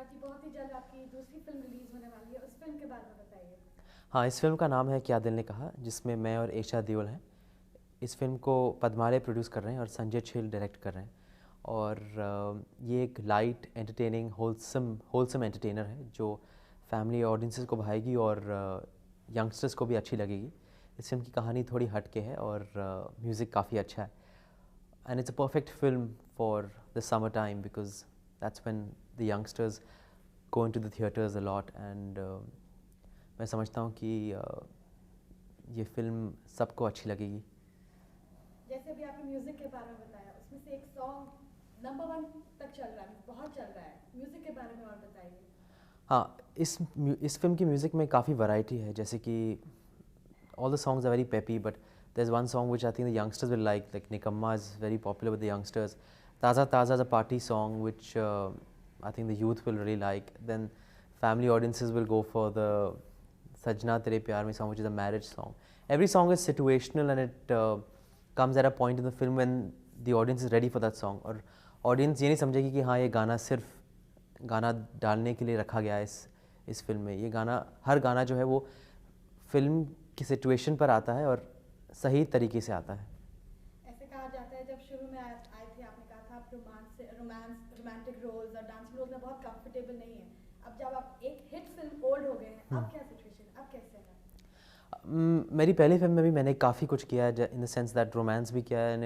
जी बहुत ही जल्द आपकी दूसरी फिल्म रिलीज होने वाली है, उस फिल्म के बारे में बताइए। हाँ, इस फ़िल्म का नाम है क्या दिल ने कहा, जिसमें मैं और ईशा देओल हैं। इस फ़िल्म को पद्मालय प्रोड्यूस कर रहे हैं और संजय छील डायरेक्ट कर रहे हैं। और ये एक लाइट एंटरटेनिंग होलसम एंटरटेनर है जो फैमिली ऑडियंसेस को भाएगी और यंगस्टर्स को भी अच्छी लगेगी। इस फ़िल्म की कहानी थोड़ी हट के है और म्यूज़िक काफ़ी अच्छा है। And it's a perfect film for the summertime because that's when the youngsters go into the theaters a lot and मैं समझता हूँ कि ये फिल्म सबको अच्छी लगेगी। जैसे अभी आपने म्यूजिक के बारे में बताया, उसमें से एक सॉन्ग नंबर वन तक चल रहा है, बहुत चल रहा है, म्यूजिक के बारे में और बताइए। हाँ, इस फिल्म की म्यूज़िक में काफ़ी वैरायटी है, जैसे कि all the songs are very peppy, but there's one song which I think the youngsters will like Nikamma is very popular with the youngsters. Taza Taza is a party song which I think the youth will really like. Then family audiences will go for the Sajna Tere Pyar Mein song, which is a marriage song. Every song is situational and it comes at a point in the film when the audience is ready for that song. और audience ये नहीं समझेगी कि हाँ ये गाना सिर्फ गाना डालने के लिए रखा गया है इस फिल्म में। ये गाना हर गाना जो है वो फिल्म की सिचुएशन पर आता है और सही तरीके से आता है। ऐसे कहा जाता है जब शुरू में आए थे आपने कहा था आप रोमांटिक रोल्स और डांसिंग रोल्स में बहुत कंफर्टेबल नहीं है। अब जब आप एक हिट फिल्म ओल्ड हो गए हैं, अब क्या सिचुएशन, अब कैसे है? मेरी पहली फिल्म में भी मैंने काफ़ी कुछ किया है in the sense that romance भी किया है and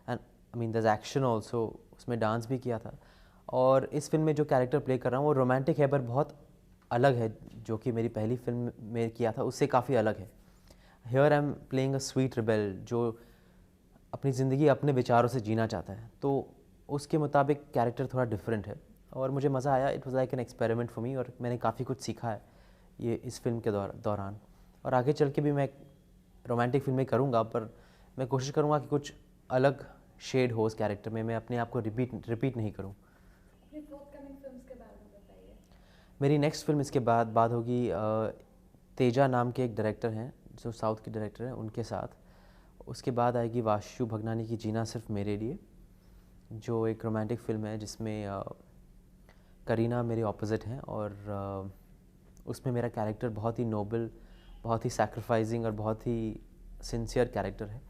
I mean there's action also, उसमें डांस भी किया था। और इस फिल्म में जो कैरेक्टर प्ले कर रहा हूँ वो रोमांटिक है पर बहुत अलग है, जो कि मेरी पहली फिल्म में किया था उससे काफ़ी अलग है। Here I am playing a sweet rebel जो अपनी ज़िंदगी अपने विचारों से जीना चाहता है, तो उसके मुताबिक कैरेक्टर थोड़ा डिफरेंट है और मुझे मज़ा आया। It was like an experiment for me और मैंने काफ़ी कुछ सीखा है ये इस फिल्म के दौरान। और आगे चल के भी मैं रोमांटिक फिल्में करूँगा, पर मैं कोशिश करूँगा कि कुछ अलग शेड हो उस कैरेक्टर में, मैं अपने आप को रिपीट नहीं करूँ। अपनी फोर्थकमिंग फिल्म्स के बारे में बताइए। मेरी नेक्स्ट फिल्म इसके बाद होगी तेजा नाम के एक डायरेक्टर हैं जो साउथ के डायरेक्टर हैं, उनके साथ। उसके बाद आएगी वाशु भगनानी की जीना सिर्फ मेरे लिए, जो एक रोमांटिक फ़िल्म है जिसमें करीना मेरे ऑपोजिट हैं और उसमें मेरा कैरेक्टर बहुत ही नोबल, बहुत ही सैक्रिफाइसिंग और बहुत ही सिंसियर कैरेक्टर है।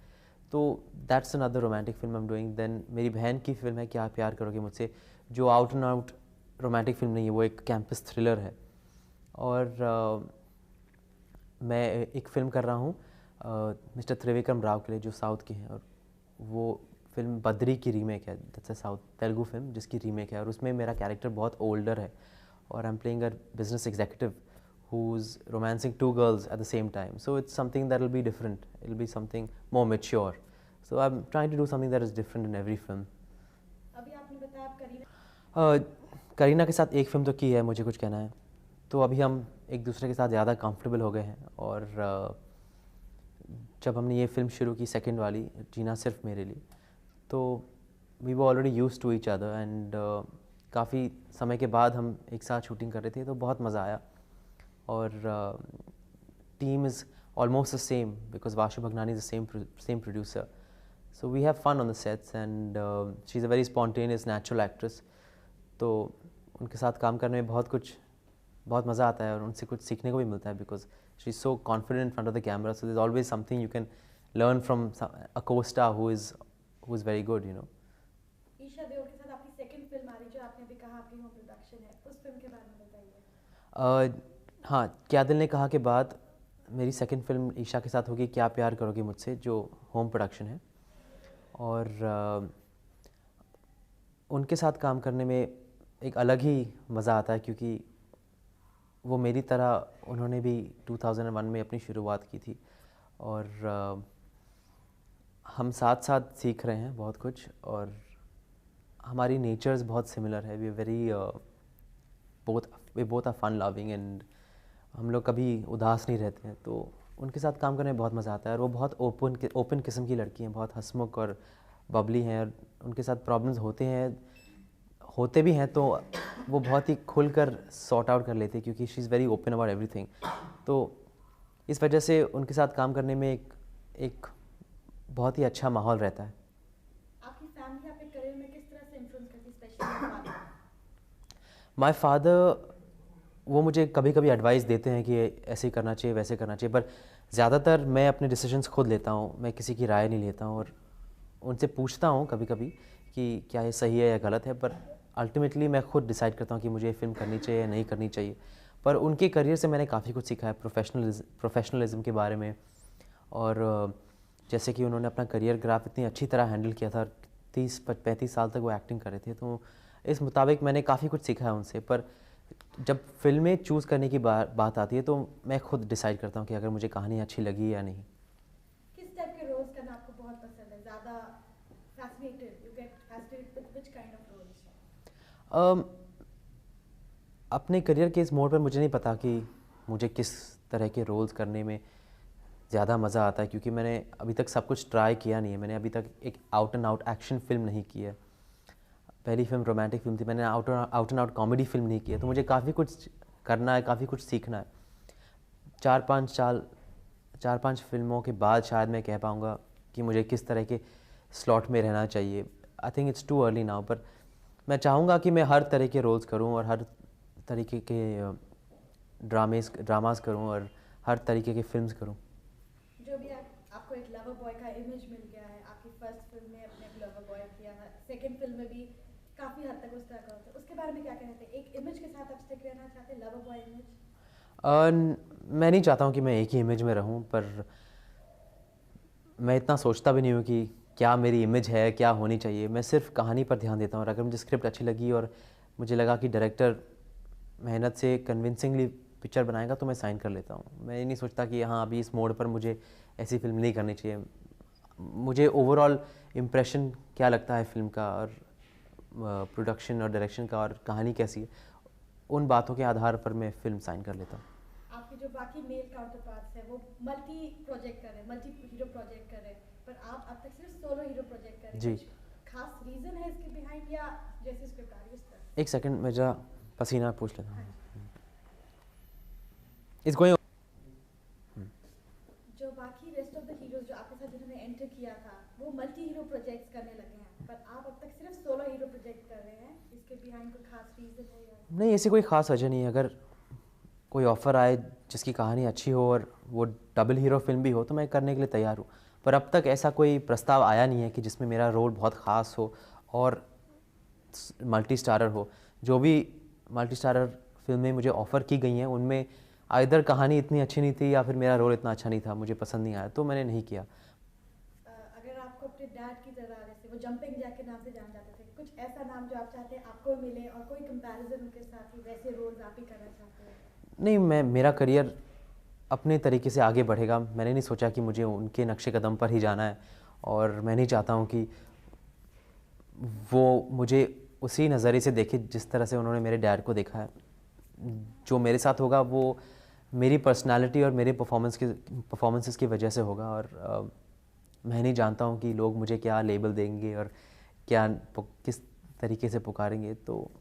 तो that's another romantic film I am doing. Then मेरी बहन की फिल्म है क्या प्यार करोगे मुझसे, जो out and out romantic film नहीं है, वो एक कैंपस थ्रिलर है। और मैं एक फ़िल्म कर रहा हूँ मिस्टर त्रिविक्रम राव के लिए, जो साउथ के हैं, और वो फिल्म बद्री की रीमेक है। That's a south Telugu film जिसकी रीमेक है और उसमें मेरा कैरेक्टर बहुत ओल्डर है और I am playing a business executive who is romancing two girls at the same time. So it's something that will be different. It'll be something more mature. So I'm trying to do something that is different in every film. अभी आपने बताया आप करीना करीना के साथ एक film तो की है, मुझे कुछ कहना है तो अभी हम एक दूसरे के साथ ज़्यादा कंफर्टेबल हो गए हैं। और जब हमने ये फ़िल्म शुरू की सेकंड वाली जीना सिर्फ मेरे लिए, तो we were already used to each other and काफ़ी समय के बाद हम एक साथ शूटिंग कर रहे थे तो बहुत मज़ा आया। और team is almost the same because Vashu Bhagnani is the same producer. So we have fun on the sets and she's a very spontaneous natural actress. तो उनके साथ काम करने में बहुत मज़ा आता है और उनसे कुछ सीखने को भी मिलता है because she's so confident in front of the camera. So there's always something you can learn from a co-star who is very good, you know. Esha Deol के साथ आपकी सेकंड फिल्म आ रही है, जो आपने भी कहा आपकी होम प्रोडक्शन है, उस फिल्म के बारे में बताइए। हाँ, क्या दिल ने कहा के बाद मेरी सेकंड फिल्म ईशा के साथ होगी क्या प्यार करोगे मुझसे, जो होम प्रोडक्शन है। और उनके साथ काम करने में एक अलग ही मज़ा आता है क्योंकि वो मेरी तरह उन्होंने भी 2001 में अपनी शुरुआत की थी और हम साथ साथ सीख रहे हैं बहुत कुछ और हमारी नेचर्स बहुत सिमिलर है। We very both are fun loving and हम लोग कभी उदास नहीं रहते हैं, तो उनके साथ काम करने में बहुत मज़ा आता है। और वो बहुत ओपन किस्म की लड़की हैं, बहुत हंसमुख और बबली हैं और उनके साथ प्रॉब्लम्स होते भी हैं तो वो बहुत ही खुलकर सॉर्ट आउट कर लेते हैं क्योंकि she is very open about everything. तो इस वजह से उनके साथ काम करने में एक बहुत ही अच्छा माहौल रहता है। आपकी फैमिली आपके करियर में किस तरह से इन्फ्लुएंस करती है, स्पेशली माई फादर वो मुझे कभी कभी एडवाइस देते हैं कि ऐसे ही करना चाहिए, वैसे करना चाहिए, पर ज़्यादातर मैं अपने डिसीजंस खुद लेता हूँ, मैं किसी की राय नहीं लेता हूँ। और उनसे पूछता हूँ कभी कभी कि क्या ये सही है या गलत है, पर अल्टीमेटली मैं खुद डिसाइड करता हूँ कि मुझे ये फ़िल्म करनी चाहिए या नहीं करनी चाहिए। पर उनके करियर से मैंने काफ़ी कुछ सीखा है, प्रोफेशनलिज्म के बारे में। और जैसे कि उन्होंने अपना करियर ग्राफ इतनी अच्छी तरह हैंडल किया था, 30-35 साल तक वो एक्टिंग कर रहे थे, तो इस मुताबिक मैंने काफ़ी कुछ सीखा है उनसे। पर जब फिल्में चूज़ करने की बात आती है तो मैं खुद डिसाइड करता हूँ कि अगर मुझे कहानी अच्छी लगी या नहीं। किस टाइप के रोल्स करना आपको बहुत पसंद है? ज़्यादा fascinated, you get fascinated with which kind of roles? अपने करियर के इस मोड़ पर मुझे नहीं पता कि मुझे किस तरह के रोल्स करने में ज़्यादा मज़ा आता है, क्योंकि मैंने अभी तक सब कुछ ट्राई किया नहीं है। मैंने अभी तक एक out and out action film नहीं की है। पहली फिल्म रोमांटिक फिल्म थी, मैंने out and out comedy film नहीं की है। तो मुझे काफ़ी कुछ करना है, काफ़ी कुछ सीखना है। 4-5 फिल्मों के बाद शायद मैं कह पाऊँगा कि मुझे किस तरह के स्लॉट में रहना चाहिए। I think it's too early now, पर मैं चाहूँगा कि मैं हर तरह के रोल्स करूँ और हर तरीके के ड्रामास करूँ और हर तरीके की फिल्म्स करूँ। जो भी आपको एक लवर बॉय का इमेज मिल गया है, आपकी फर्स्ट फिल्म में अपने एक लवर बॉय किया है, सेकंड फिल्म में भी काफ़ी हद तक उस तरह का होता है, उसके बारे में क्या कहना चाहते हैं? एक इमेज के साथ आप स्टिक रहना चाहते हैं, लवर बॉय इमेज? मैं नहीं चाहता हूँ कि मैं एक ही इमेज में रहूँ, पर मैं इतना सोचता भी नहीं हूँ कि क्या मेरी इमेज है, क्या होनी चाहिए। मैं सिर्फ कहानी पर ध्यान देता हूँ, और अगर मुझे स्क्रिप्ट अच्छी लगी और मुझे लगा कि डायरेक्टर मेहनत से कन्विंसिंगली पिक्चर बनाएगा तो मैं साइन कर लेता हूँ। मैं ये नहीं सोचता कि हाँ अभी इस मोड़ पर मुझे ऐसी फिल्म नहीं करनी चाहिए। मुझे ओवरऑल इम्प्रेशन क्या लगता है फिल्म का, और प्रोडक्शन और डायरेक्शन का, और कहानी कैसी है, उन बातों के आधार पर मैं फिल्म साइन कर लेता हूँ। आपके जो बाकी मेल काउंटरपार्ट्स हैं वो मल्टी प्रोजेक्ट कर रहे हैं, मल्टी हीरो प्रोजेक्ट कर रहे हैं, पर आप अब तक सिर्फ सोलो हीरो प्रोजेक्ट कर रहे हैं। जी। कुछ खास रीजन है इसके बिहाइंड, या जैसे स्क्रिप्ट आ रही है उस तरह? एक सेकंड, मैं जरा पसीना पूछ लेता हाँ हूँ। जी। It's going. जो बाकी रेस्ट ऑफ द हीरोज जो आपके साथ जिन्होंने एंटर किया था वो मल्टी हीरो प्रोजेक्ट्स करने लगे हैं, पर आप अब तक सिर्फ सोलो हीरो प्रोजेक्ट कर रहे हैं, इसके बिहाइंड कोई खास रीजन है या? नहीं, ऐसी कोई ख़ास वजह नहीं है। अगर कोई ऑफ़र आए जिसकी कहानी अच्छी हो और वो डबल हीरो फिल्म भी हो तो मैं करने के लिए तैयार हूँ। पर अब तक ऐसा कोई प्रस्ताव आया नहीं है कि जिसमें मेरा रोल बहुत ख़ास हो और मल्टी स्टारर हो। जो भी मल्टी स्टारर फिल्में मुझे ऑफ़र की गई हैं उनमें आइदर कहानी इतनी अच्छी नहीं थी या फिर मेरा रोल इतना अच्छा नहीं था, मुझे पसंद नहीं आया, तो मैंने नहीं किया। अगर आपको अपने डैड की तरह, जैसे वो जंपिंग जैक के नाम से जान जाते थे, कुछ ऐसा नाम जो आप चाहते हैं आपको मिले और कोई कंपैरिजन उनके साथ ही वैसे रोल्स आप ही करना चाहते हैं? नहीं, मेरा करियर अपने तरीके से आगे बढ़ेगा। मैंने नहीं सोचा कि मुझे उनके नक्शे कदम पर ही जाना है, और मैं नहीं चाहता हूँ कि वो मुझे उसी नज़रिए से देखे जिस तरह से उन्होंने मेरे डैड को देखा है। जो मेरे साथ होगा वो मेरी पर्सनालिटी और मेरे परफॉर्मेंसेस की वजह से होगा, और मैं नहीं जानता हूँ कि लोग मुझे क्या लेबल देंगे और किस तरीके से पुकारेंगे। तो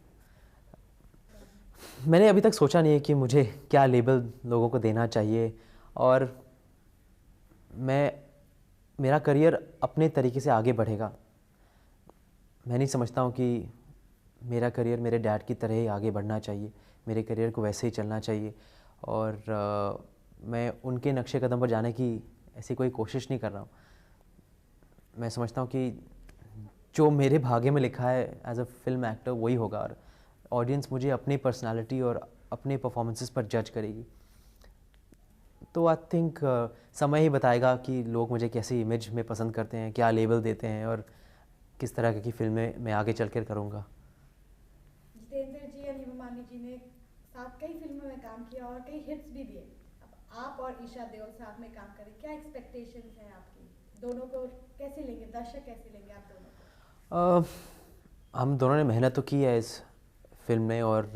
मैंने अभी तक सोचा नहीं है कि मुझे क्या लेबल लोगों को देना चाहिए, और मेरा करियर अपने तरीके से आगे बढ़ेगा। मैं नहीं समझता हूँ कि मेरा करियर मेरे डैड की तरह ही आगे बढ़ना चाहिए, मेरे करियर को वैसे ही चलना चाहिए, और मैं उनके नक्शे कदम पर जाने की ऐसी कोई कोशिश नहीं कर रहा हूँ। मैं समझता हूँ कि जो मेरे भाग्य में लिखा है एज अ फिल्म एक्टर वही होगा, और ऑडियंस मुझे अपनी पर्सनालिटी और अपने परफॉर्मेंसेस पर जज करेगी। तो आई थिंक समय ही बताएगा कि लोग मुझे कैसी इमेज में पसंद करते हैं, क्या लेबल देते हैं, और किस तरह की फिल्में मैं आगे चल कर करूँगा। जितेंद्र जी या नीमा मानी जी ने साथ कई फिल्मों में काम किया और कई हिट्स भी दिए। अब आप और ईशा देओल साथ में काम करें, क्या एक्सपेक्टेशंस हैं आपकी? दोनों को कैसे लेंगे, दर्शक कैसे लेंगे आप दोनों को? हम दोनों ने मेहनत तो की है इस फिल्म में, और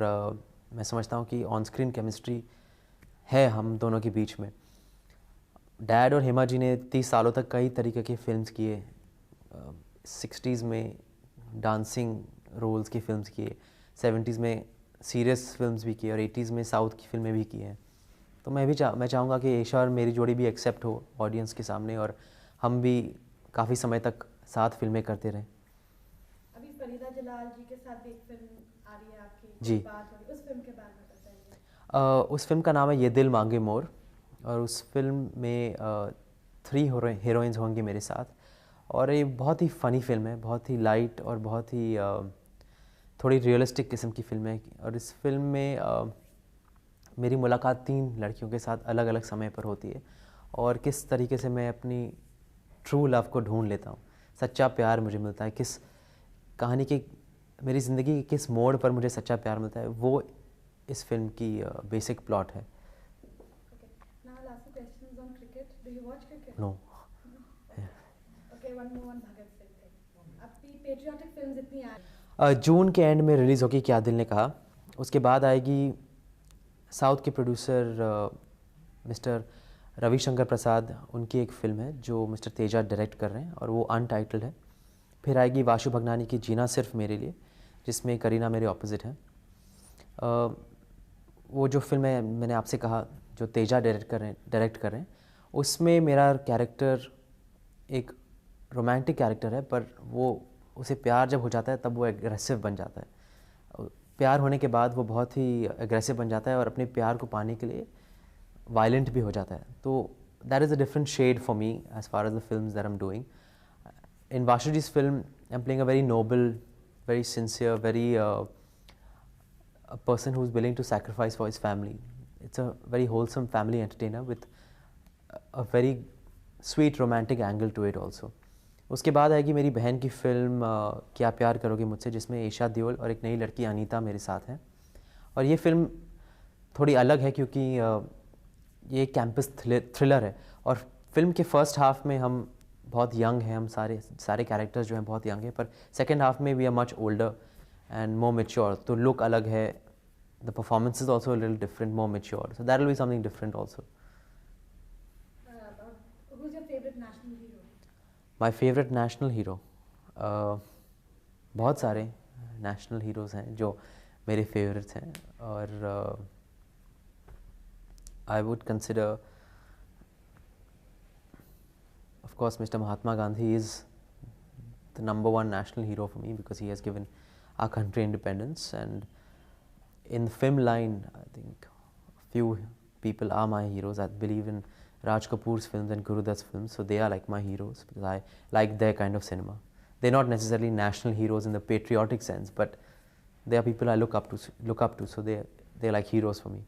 मैं समझता हूँ कि ऑन स्क्रीन केमिस्ट्री है हम दोनों के बीच में। डैड और हेमा जी ने 30 सालों तक कई तरीके की फिल्म्स किए। 60s में डांसिंग रोल्स की फिल्म्स किए, 70s में सीरियस फिल्म्स भी किए, और 80s में साउथ की फिल्में भी की हैं। तो मैं चाहूँगा कि ईशा और मेरी जोड़ी भी एक्सेप्ट हो ऑडियंस के सामने, और हम भी काफ़ी समय तक साथ फिल्में करते रहें। अभी फरीदा जलाल जी के साथ भी एक फिल्म आ रही है आपकी, जी। बात हो रही, उस फिल्म के बारे में बताइए। उस फिल्म का नाम है ये दिल मांगे मोर, और उस फिल्म में 3 हीरोइंस होंगी मेरे साथ, और ये बहुत ही फ़नी फिल्म है, बहुत ही लाइट और बहुत ही थोड़ी रियलिस्टिक किस्म की फिल्म है। और इस फिल्म में मेरी मुलाकात 3 लड़कियों के साथ अलग अलग समय पर होती है, और किस तरीके से मैं अपनी ट्रू लव को ढूंढ लेता हूँ, सच्चा प्यार मुझे मिलता है, किस कहानी के मेरी ज़िंदगी के किस मोड़ पर मुझे सच्चा प्यार मिलता है, वो इस फिल्म की बेसिक प्लॉट है। Okay. Now I'll ask you questions on cricket. Do you watch cricket? No Okay, one more on Bhagat Singh thing. अब पेट्रियाटिक फिल्म्स इतनी आ रही जून के एंड में रिलीज़ होगी क्या दिल ने कहा, उसके बाद आएगी साउथ के प्रोड्यूसर मिस्टर रविशंकर प्रसाद, उनकी एक फ़िल्म है जो मिस्टर तेजा डायरेक्ट कर रहे हैं, और वो अनटाइटल्ड है। फिर आएगी वाशु भगनानी की जीना सिर्फ मेरे लिए, जिसमें करीना मेरे ऑपोजिट हैं। वो जो फिल्म है मैंने आपसे कहा जो तेजा डायरेक्ट कर रहे हैं, उसमें मेरा कैरेक्टर एक रोमांटिक कैरेक्टर है, पर वो उसे प्यार जब हो जाता है तब वो एग्रेसिव बन जाता है। प्यार होने के बाद वो बहुत ही एग्रेसिव बन जाता है और अपने प्यार को पाने के लिए वायलेंट भी हो जाता है। तो that is a different shade for me as far as the films that I am doing. In Vashuji's film, I'm playing a very noble, very sincere, very a person who's willing to sacrifice for his family. It's a very wholesome family entertainer with a very sweet romantic angle to it also. उसके बाद आएगी मेरी बहन की film क्या प्यार करोगे मुझसे, जिसमें ईशा देओल और एक नई लड़की अनीता मेरे साथ हैं। और ये फिल्म थोड़ी अलग है क्योंकि ये कैंपस थ्रिलर है, और फिल्म के फर्स्ट हाफ में हम बहुत यंग हैं, हम सारे कैरेक्टर्स जो हैं बहुत यंग हैं, पर सेकेंड हाफ में we are much older and more mature, तो लुक अलग है, the performance is also little different, more mature, so that will be something different also. Who's your favorite national hero? My favourite national hero, बहुत सारे national heroes हैं जो मेरे favourites हैं, और I would consider of course Mr. Mahatma Gandhi is the number one national hero for me because he has given our country independence, and in the film line I think a few people are my heroes. I believe in Raj Kapoor's films and Guru Dutt's films, so they are like my heroes because I like their kind of cinema. They're not necessarily national heroes in the patriotic sense, but they are people I look up to, so they're like heroes for me.